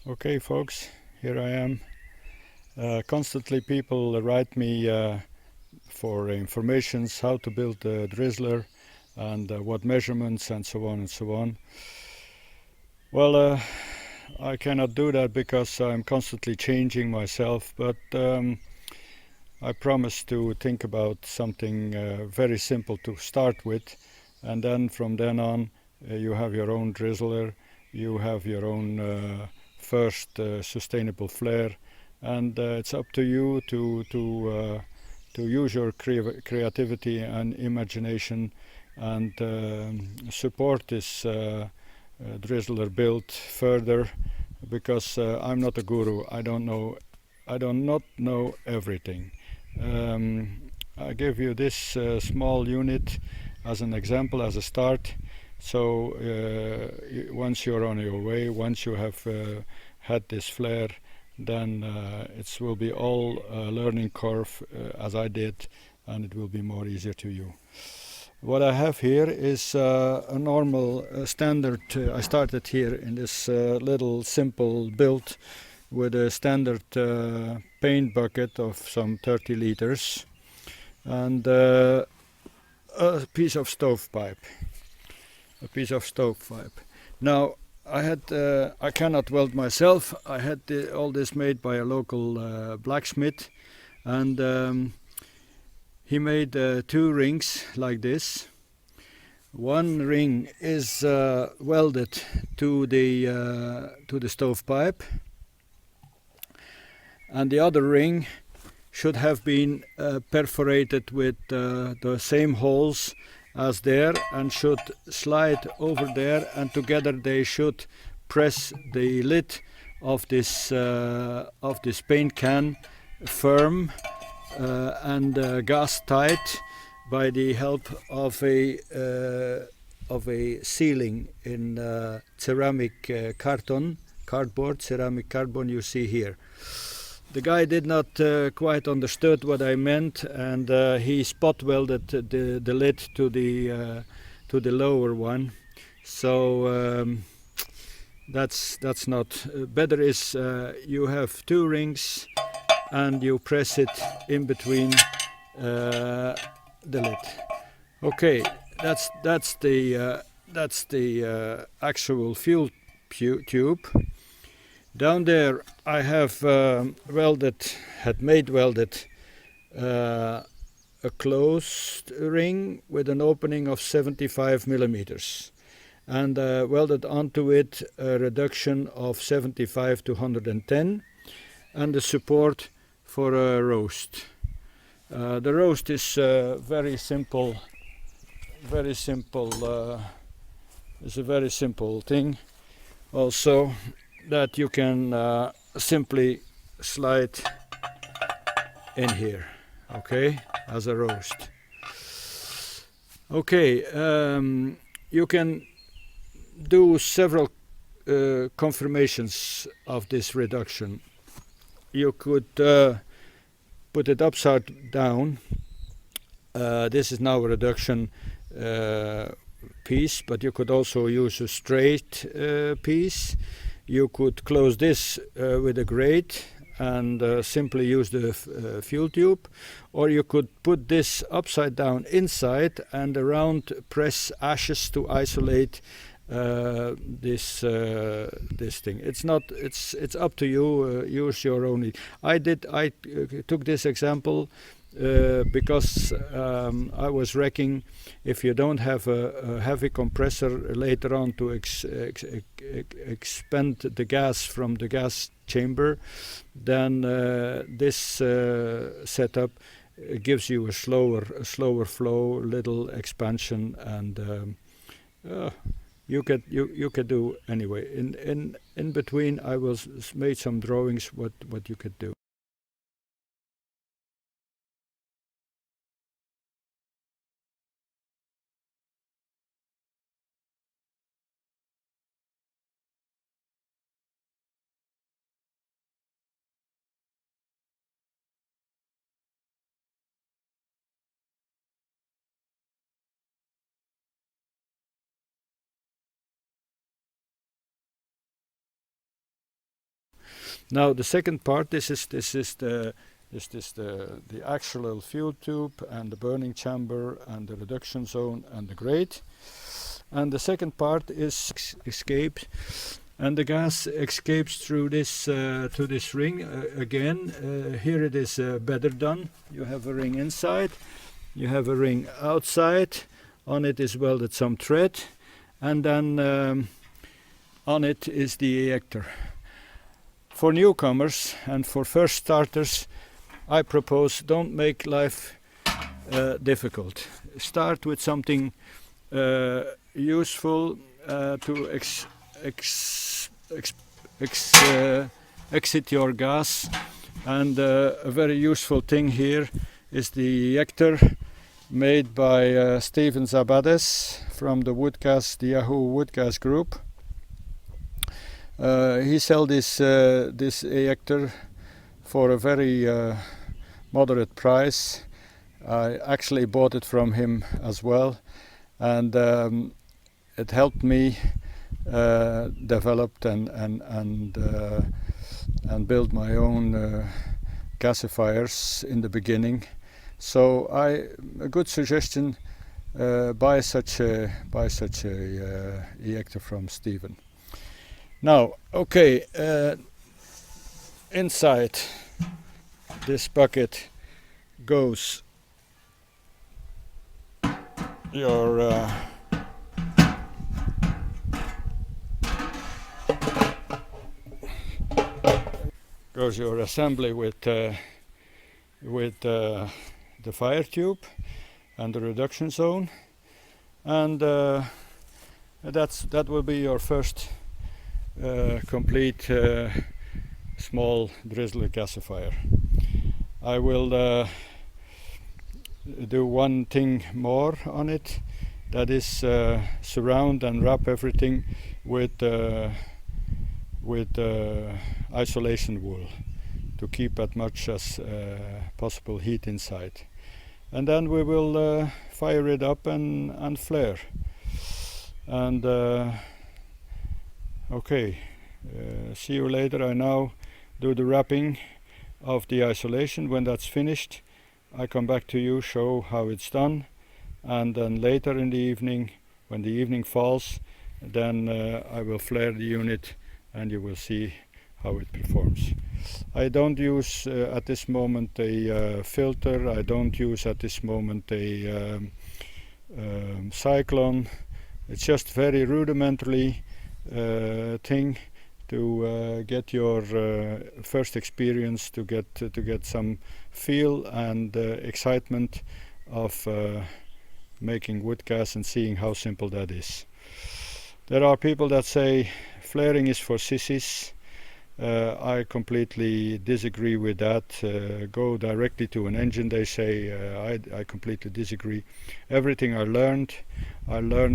Okay, folks, here I am. Constantly people write me for informations how to build the DriZzleR and what measurements and so on and so on. Well, I cannot do that because I'm constantly changing myself, but I promise to think about something very simple to start with, and then from then on you have your own DriZzleR, you have your own first sustainable flare, and it's up to you to use your creativity and imagination and support this DriZzleR build further, because I'm not a guru. I do not know everything. I give you this small unit as an example, as a start. So once you're on your way, once you have had this flare, then it will be all a learning curve as I did, and it will be more easier to you. What I have here is a normal standard. I started here in this little simple build with a standard paint bucket of some 30 liters and a piece of stovepipe. Now I cannot weld myself. I had all this made by a local blacksmith, and he made 2 rings like this. One ring is welded to the stovepipe, and the other ring should have been perforated with the same holes as there, and should slide over there, and together they should press the lid of this paint can firm and gas tight by the help of a sealing in ceramic cardboard you see here. The guy did not quite understood what I meant, and he spot welded the lid to the lower one. So that's not better. Is you have 2 rings and you press it in between the lid. Okay, that's the actual fuel tube. Down there I have made welded a closed ring with an opening of 75 millimeters, and welded onto it a reduction of 75 to 110, and the support for a roast. The roast is very simple. It's a very simple thing. Also, that you can simply slide in here, okay, as a roast. Okay, you can do several confirmations of this reduction. You could put it upside down. This is now a reduction piece, but you could also use a straight piece. You could close this with a grate and simply use the fuel tube, or you could put this upside down inside and around press ashes to isolate this thing. It's up to you. Use your own. I took this example because I was wrecking. If you don't have a heavy compressor later on to expand the gas from the gas chamber, then this setup gives you a slower flow, little expansion, and you could do anyway. In between, I will made some drawings what you could do. Now the second part, this is the actual fuel tube and the burning chamber and the reduction zone and the grate. And the second part is escape, and the gas escapes through this to this ring again. Here it is better done. You have a ring inside, you have a ring outside. On it is welded some thread, and then on it is the ejector. For newcomers and for first starters, I propose don't make life difficult. Start with something useful to exit your gas, and a very useful thing here is the ejector made by Steven Zabades from the Yahoo Wood Gas Group. He sold this ejector for a very moderate price. I actually bought it from him as well, and it helped me develop and build my own gasifiers in the beginning. So a good suggestion: buy such a ejector from Steven. Now, okay, inside this bucket goes your assembly with the fire tube and the reduction zone, and that will be your first complete small DriZzleR gasifier. I will do one thing more on it, that is surround and wrap everything with isolation wool to keep as much as possible heat inside, and then we will fire it up and flare. And okay, see you later. I now do the wrapping of the isolation. When that's finished, I come back to you, show how it's done, and then later in the evening, when the evening falls, then I will flare the unit and you will see how it performs. I don't use at this moment a filter. I don't use at this moment a cyclone. It's just very rudimentary thing to get your first experience, to get some feel and excitement of making wood gas and seeing how simple that is. There are people that say flaring is for sissies. I completely disagree with that. Go directly to an engine, they say. I completely disagree. Everything I learned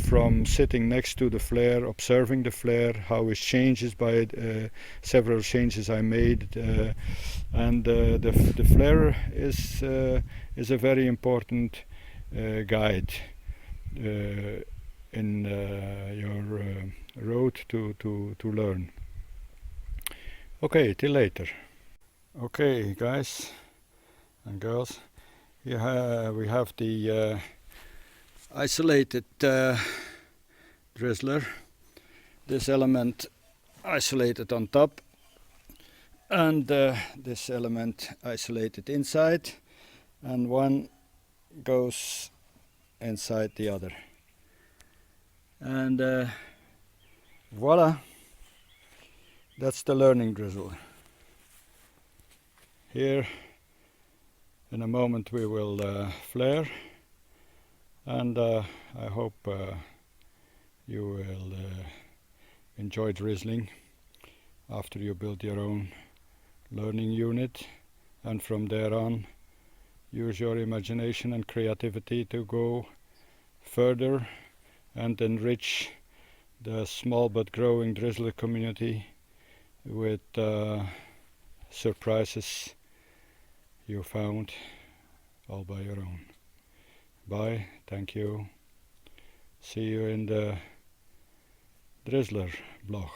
from sitting next to the flare, observing the flare, how it changes by several changes I made, and the flare is a very important guide in your road to learn. Okay, till later. Okay, guys and girls, here we have the isolated DriZzleR. This element isolated on top, and this element isolated inside, and one goes inside the other. And voila! That's the learning DriZzleR. Here, in a moment, we will flare, and I hope you will enjoy drizzling after you build your own learning unit, and from there on, use your imagination and creativity to go further and enrich the small but growing DriZzleR community with surprises you found all by your own. Bye, thank you. See you in the DriZzleR blog.